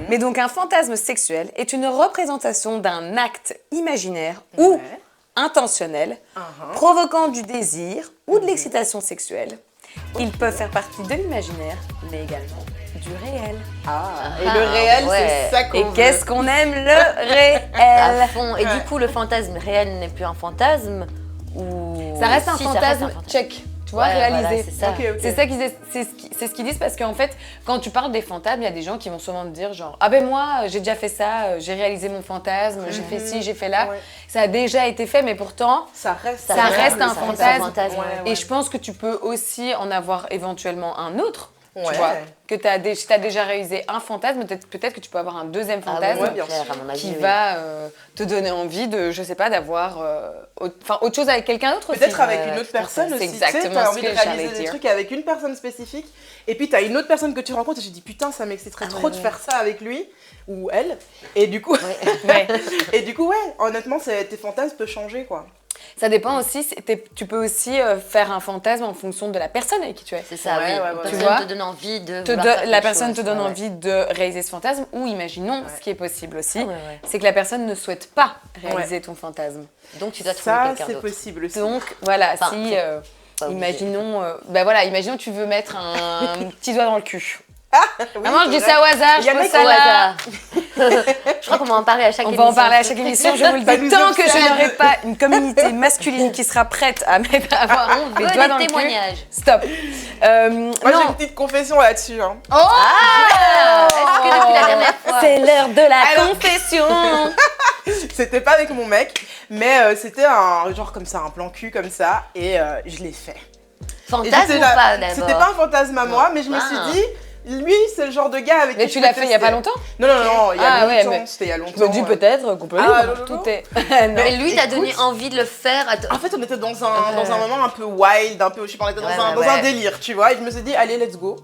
Mais donc un fantasme sexuel est une représentation d'un acte imaginaire ou intentionnel, provoquant du désir ou de l'excitation sexuelle. Ils peuvent faire partie de l'imaginaire, mais également du réel. Et le réel, c'est ça qu'on Et veut. qu'est-ce qu'on aime, le réel À fond. Et du coup, le fantasme réel n'est plus un fantasme ou... Ça reste un Si, fantasme, check. Tu vois, Ouais, réalisé. voilà, c'est ça. Ok. C'est ça c'est ce qu'ils disent parce qu'en fait, quand tu parles des fantasmes, il y a des gens qui vont souvent te dire genre ah ben moi j'ai déjà fait ça, j'ai réalisé mon fantasme, j'ai fait ci, j'ai fait là. Ouais. Ça a déjà été fait, mais pourtant Ça reste un fantasme. Ouais. Et je pense que tu peux aussi en avoir éventuellement un autre. Tu Ouais. vois, que si tu as déjà réalisé un fantasme, peut-être que tu peux avoir un deuxième fantasme ouais, bien clair, sûr. à mon avis, qui oui. va te donner envie de, je sais pas, d'avoir autre chose avec quelqu'un d'autre aussi. Peut-être avec Ouais, une ouais, autre tout à personne fait. aussi. C'est Tu sais, exactement t'as ce envie que de j'allais réaliser des dire. trucs avec une personne spécifique. Et puis t'as une autre personne que tu rencontres et tu te dis putain, ça m'exciterait trop de faire ça avec lui ou elle. Et du coup, Ouais. honnêtement, tes fantasmes peuvent changer quoi. Ça dépend aussi, tu peux aussi faire un fantasme en fonction de la personne avec qui tu es. C'est ça, Ouais, oui. ouais, ouais. Une Tu personne vois, te donne envie de La vouloir faire quelque personne chose. te donne Ouais, ouais. envie de réaliser ce fantasme ou imaginons, ce qui est possible aussi, Ah ouais, ouais. c'est que la personne ne souhaite pas réaliser ton fantasme. Donc tu dois trouver Ça, quelqu'un c'est d'autre. possible aussi. Donc voilà, Enfin, si c'est pas obligé. imaginons tu veux mettre un petit doigt dans le cul. Oui, Maman, je c'est dis vrai. ça au hasard, Il y je en a pose qui ça Au là. hasard. Je crois qu'on va en parler à chaque On émission. va en parler à chaque émission, je vous le Ça dis. nous Tant que je obsède. n'aurai pas une communauté masculine qui sera prête à avoir On les veut doigts dans des le cul, témoignages. stop. Moi, j'ai Non, une petite confession là-dessus. Hein. Est-ce que depuis la dernière fois... c'est l'heure de la Alors- confession. C'était pas avec mon mec, mais c'était un genre comme ça, un plan cul comme ça, et je l'ai fait. Et Fantasme j'étais ou là- pas d'abord? C'était pas un fantasme à moi, mais je me Ah. suis dit, lui, c'est le genre de gars avec Mais qui tu je l'as peux fait il y a pas tester. longtemps? Non, il y a Ah ouais, longtemps, mais- c'était il y a Je longtemps. me dis peut-être qu'on peut Ah, libre. non, non, Tout est. Non. Mais lui t'a donné Écoute. envie de le faire. En fait, on était dans un moment un peu wild, un peu, je sais pas, on était dans, Ouais, un, ouais, dans un ouais. délire, tu vois, et je me suis dit, allez, let's go.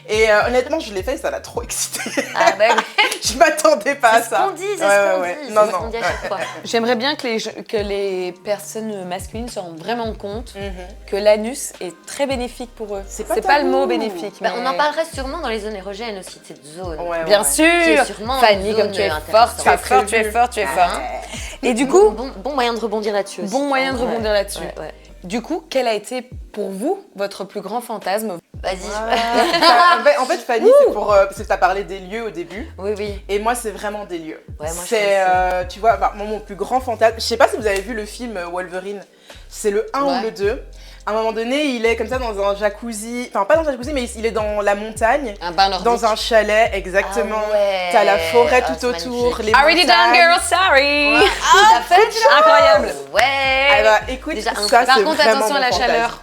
Et honnêtement, je l'ai fait, ça l'a trop excité. Ah bah oui. Je m'attendais pas à C'est ce ça. qu'on dit, c'est Ouais, ce qu'on ouais, dit. Non, C'est ce qu'on non. dit à chaque fois. J'aimerais bien que les personnes masculines se rendent vraiment compte Mhm. que l'anus est très bénéfique pour eux. C'est pas le tabou. mot bénéfique. Bah, mais- on en parlerait sûrement dans les zones érogènes aussi de cette zone. Ouais, Bien ouais. Qui est sûr. sûrement Fanny, une comme zone tu es intéressante. forte, tu es Ça fort, tu es prévu. fort, tu es Ah. forte. Et du coup, Bon moyen de rebondir là-dessus aussi. bon moyen de Ouais, rebondir là-dessus. ouais, ouais. Du coup, quel a été pour vous votre plus grand fantasme? Vas-y. En fait, Fanny, c'est pour. Parce que t'as parlé des lieux au début. Oui, oui. Et moi, c'est vraiment des lieux. Ouais, moi, je c'est, pense tu vois, mon plus grand fantasme. Je sais pas si vous avez vu le film Wolverine. C'est le 1 Ouais. ou le 2. À un moment donné, il est comme ça dans un jacuzzi. Enfin, pas dans un jacuzzi, mais il est dans la montagne. Un bain nordique. Dans un chalet, exactement. Ah ouais. T'as la forêt Ah, tout c'est autour, magnifique. les Already done, montagnes. girl, sorry. Ah, Incroyable. Ouais. Ah bah, écoute, Déjà, ça, Par c'est contre, vraiment attention à mon la fantasme. chaleur.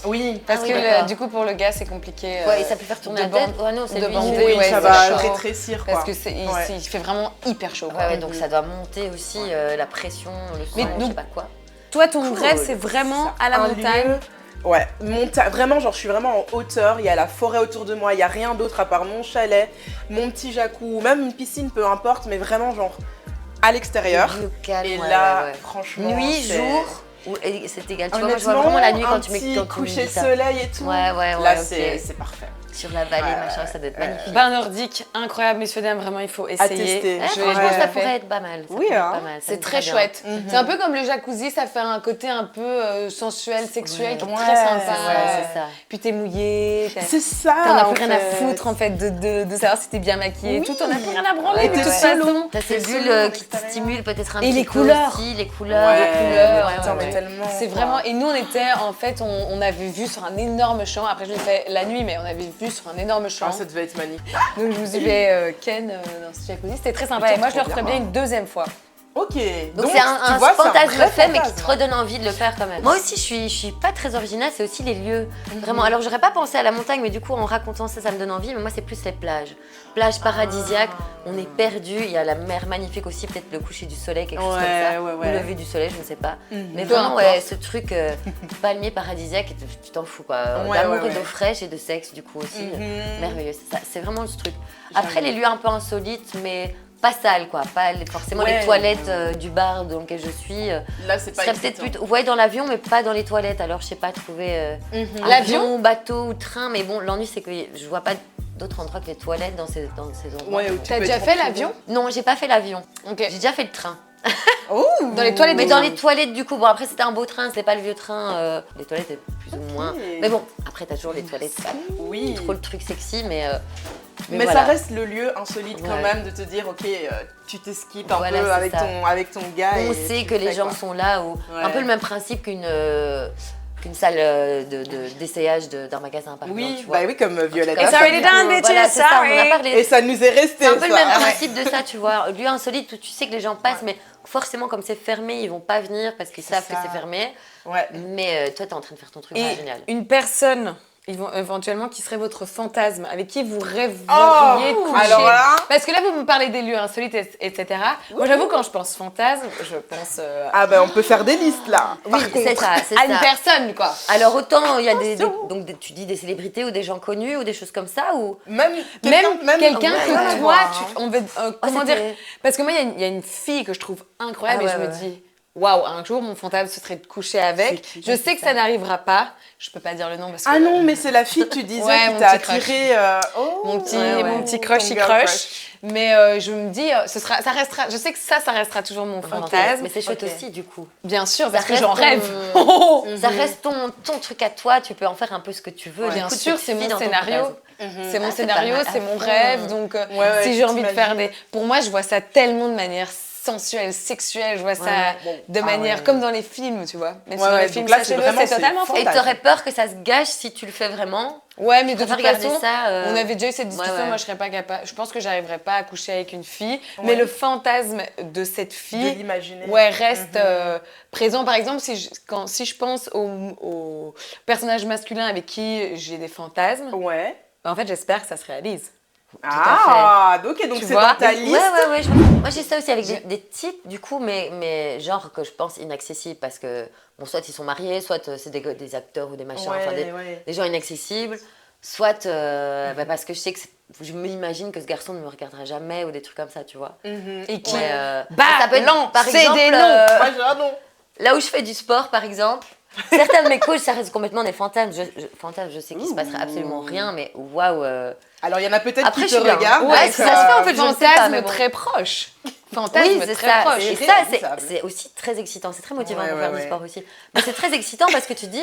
Oui. Parce Ah oui, que d'accord. du coup, pour le gars, c'est compliqué. Ouais, et ça peut faire tourner la de tête. bande- Ouais, non, c'est de lui. bander, Oui, ouais, ça c'est va chaud. rétrécir, quoi. Parce que Ouais. il fait vraiment hyper chaud. quoi. Ouais, donc ça doit monter aussi la pression, le sang, Mais je donc- sais pas quoi. Toi, ton Cool. rêve, c'est vraiment à la Un montagne. lieu- Ouais, vraiment, genre je suis vraiment en hauteur, il y a la forêt autour de moi, il y a rien d'autre à part mon chalet, mon petit jacuzzi, même une piscine, peu importe, mais vraiment genre à l'extérieur. Lieu calme, Et ouais, là, ouais, ouais. franchement, Nuit, c'est- jour, et c'est égal. Tu vois, moi je vois Honnêtement, vraiment la nuit un quand tu mets petit quand tu me coucher dis de ça. soleil et tout. Ouais, ouais, Là, ok. c'est parfait. Sur la vallée, Ouais, machin, ça doit être magnifique. Bain nordique, incroyable, messieurs, dames, vraiment, il faut essayer. tester. Eh, Je- franchement, je l'ai ça fait. pourrait être pas mal. ça Oui, pourrait être hein. pas mal, ça C'est me très bien. chouette. Mhm. C'est un peu comme le jacuzzi, ça fait un côté un peu sensuel, sexuel, qui est Ouais, très sympa. Ouais, c'est ça. Puis t'es mouillé, C'est ça. t'en as en plus rien à fait. foutre en fait de savoir si t'es bien maquillé et Oui. tout, t'en as plus rien à branler Et de t'es toute seul. façon. T'as ces C'est bulles selon qui te l'extérieur. stimulent peut-être un Et petit les peu couleurs. aussi, les couleurs. Ouais, les couleurs, mais putain, ouais, mais ouais. tellement. C'est quoi. vraiment. Et nous, on était en fait, on avait vu sur un énorme champ. Après, je l'ai fait la nuit, mais on avait vu sur un énorme champ. Ah, ça devait être magnifique. Donc, je vous ai fait Ken dans ce jacuzzi. C'était très sympa. Et moi, je le trop referais bien. bien une deuxième fois. Ok. Donc c'est un tu vois, c'est un fantasme vrai fait, mais qui te fantasme. redonne envie de le faire quand même. Moi aussi, je suis pas très originale, c'est aussi les lieux. Vraiment. Alors, j'aurais pas pensé à la montagne, mais du coup, en racontant ça, ça me donne envie. Mais moi, c'est plus les plages. Plages paradisiaques, on est perdu. Il y a la mer magnifique aussi, peut-être le coucher du soleil, quelque chose comme ça. Ouais, Ou ouais. le lever du soleil, je ne sais pas. Mais Peu vraiment, importe. ouais, ce truc palmier paradisiaque, tu t'en fous quoi. Ouais, D'amour ouais, et d'eau ouais. fraîche et de sexe, du coup aussi. Mhm. Merveilleux. C'est vraiment ce truc. Après, les lieux un peu insolites, mais pas sales, quoi. Pas forcément Ouais. les toilettes du bar dans lequel je suis. Là, c'est Ce pas serait peut-être excitant. plutôt, ouais, dans l'avion, mais pas dans les toilettes. Alors, je sais pas, trouver L'avion avion, bateau ou train. Mais bon, l'ennui, c'est que je vois pas d'autres endroits que les toilettes dans ces endroits. Ouais, où tu T'as peux déjà être fait en l'avion? Non, j'ai pas fait l'avion. Ok. J'ai déjà fait le train. Oh, Dans les toilettes Mais du dans train. les toilettes, du coup, bon, après, c'était un beau train, c'était pas le vieux train. Les toilettes, plus ou moins. Mais bon, après, t'as toujours les toilettes. C'est pas Oui. trop le truc sexy, mais Mais voilà. ça reste le lieu insolite quand Ouais. même de te dire, ok, tu t'esquipes un Voilà, peu c'est avec ça. ton gars. On et sait tu que les fais, gens quoi. sont là. Un Ouais. peu le même principe qu'une salle d'essayage d'un magasin, par exemple. Oui, tu vois. bah oui, comme Violetta. It's ça already dit. done, bitches, Voilà, c'est ça, on en a sorry. parlé. Et ça nous est resté. C'est un peu le ça. même Ouais. principe de ça, tu vois. Lieu insolite où tu sais que les gens passent, mais forcément, comme c'est fermé, ils vont pas venir parce qu'ils savent que ça. c'est fermé. Ouais. Mais toi, t'es en train de faire ton truc, Et c'est génial. une personne, éventuellement, qui serait votre fantasme, avec qui vous rêveriez de Oh, coucher. alors là. Parce que là, vous me parlez des lieux insolites, etc. Moi, j'avoue, quand je pense fantasme, je pense Ah ben on peut faire des listes là. Oui, c'est ça, c'est à une ça. personne, quoi. Alors, autant il y a tu dis des célébrités ou des gens connus ou des choses comme ça, ou. Même Même quelqu'un ouais, que ouais, toi, ouais. on veut, comment dire. c'était- Parce que moi, il y a une fille que je trouve incroyable Ah et je ouais, me ouais. dis, waouh, un jour, mon fantasme, ce serait de coucher avec. C'est qui, Je sais que ça n'arrivera pas. Je peux pas dire le nom parce que. Ah non, mais c'est la fille que tu disais Ouais, qui mon t'a petit crush. attiré. Oh, Mon petit, Ouais, ouais. mon petit crush, Ton il girl crush. Mais je me dis, ça restera. Je sais que ça restera toujours mon fantasme. Mais c'est chouette Ok. aussi, du coup. Bien sûr, parce que reste j'en ton- rêve. Ça reste ton truc à toi, tu peux en faire un peu ce que tu veux. Bien Du coup, sûr, tu te c'est fies mon dans ton scénario. fantasme. C'est mon Ah, c'est scénario, pas mal. c'est À mon fond. rêve. Donc, ouais, si tu j'ai envie de faire t'imagines. des. Pour moi, je vois ça tellement de manière sensuelle, sexuelle. Je vois ça Ouais. de manière ouais. comme dans les films, tu vois. Même si Ouais, dans les ouais, films, donc là, sachez-le, c'est vraiment- c'est totalement c'est faux. Et t'aurais peur que ça se gâche si tu le fais vraiment. Ouais, mais de préfères toute regarder façon, ça, on avait déjà eu cette discussion. ouais. Moi, je serais pas capable. Je pense que j'arriverais pas à coucher avec une fille. Ouais. Mais le fantasme de cette De fille, l'imaginer. ouais, reste présent. Par exemple, si je pense au personnage masculin avec qui j'ai des fantasmes, Ouais. en fait, j'espère que ça se réalise. Ah, ok, donc Tu c'est vois, dans ta Ouais, liste. ouais. Moi, j'ai ça aussi avec des types, du coup, mais genre que je pense inaccessibles parce que, bon, soit ils sont mariés, soit c'est des acteurs ou des machins, enfin Ouais. des gens inaccessibles, soit parce que je sais que je m'imagine que ce garçon ne me regardera jamais ou des trucs comme ça, tu vois. Et qui Ouais, ça peut être, par exemple, des noms. Moi, j'ai un nom. Là où je fais du sport, par exemple, certains de mes coachs, ça reste complètement des fantasmes. Je sais qu'il se passera absolument rien, mais waouh. Alors, il y en a peut-être Après, qui je te suis bien. regardent. Ouais, donc, ça se fait en fait, je ne sais pas, fantasme mais bon. très proche. Fantasme Oui, c'est très ça. proche. Et C'est ça, réalisable. c'est aussi très excitant. C'est très motivant Ouais, pour ouais, faire du ouais. sport aussi. Mais c'est très excitant parce que tu dis,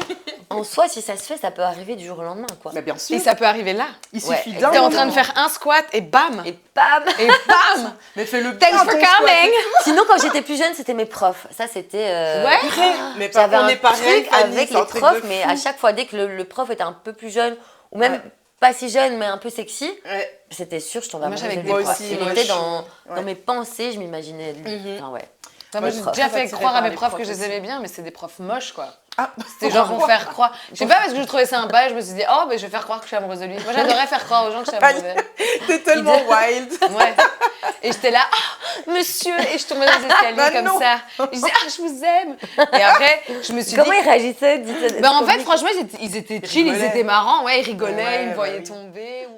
en soi, si ça se fait, ça peut arriver du jour au lendemain, quoi. Bah, bien sûr. Et ça peut arriver là. Il Ouais, suffit d'un T'es en moment. train de faire un squat et bam. Et bam. Et bam. Mais fais-le Thanks bien, for ton squat. coming. Sinon, quand j'étais plus jeune, c'était mes profs. Ça, c'était. Ouais. Mais pas J'avais on un est pareil, truc Fanny, avec c'est un les truc profs, de mais fou. à chaque fois, dès que le prof était un peu plus jeune, ou même Ouais. pas si jeune, mais un peu sexy, Ouais. c'était sûr, je tombais Moi, amoureuse j'avais de des lui, profs. quoi. Moi Il aussi, était moi, dans mes pensées, je m'imaginais lui. Mhm. Enfin, ouais. Moi, Ouais, j'ai prof. déjà Très fait attirée croire à par mes les profs que profs je les aussi. aimais bien, mais c'est des profs moches, quoi. Ah, C'était genre pour faire croire. Je sais pas, parce que je trouvais ça sympa, je me suis dit, oh, ben je vais faire croire que je suis amoureuse de lui. Moi, j'adorais faire croire aux gens que je suis amoureuse d'elle. t'es tellement wild. Ouais. Et j'étais là, oh, monsieur, et je tombais dans les escaliers Ah, comme non. ça. Je disais, ah, je vous aime. Et après, je me suis Comment dit. ils réagissaient? Dites- Ben, en fait, franchement, ils étaient chill, ils rigolaient. étaient marrants, ouais, ils rigolaient, Ouais, ils me bah voyaient oui. tomber.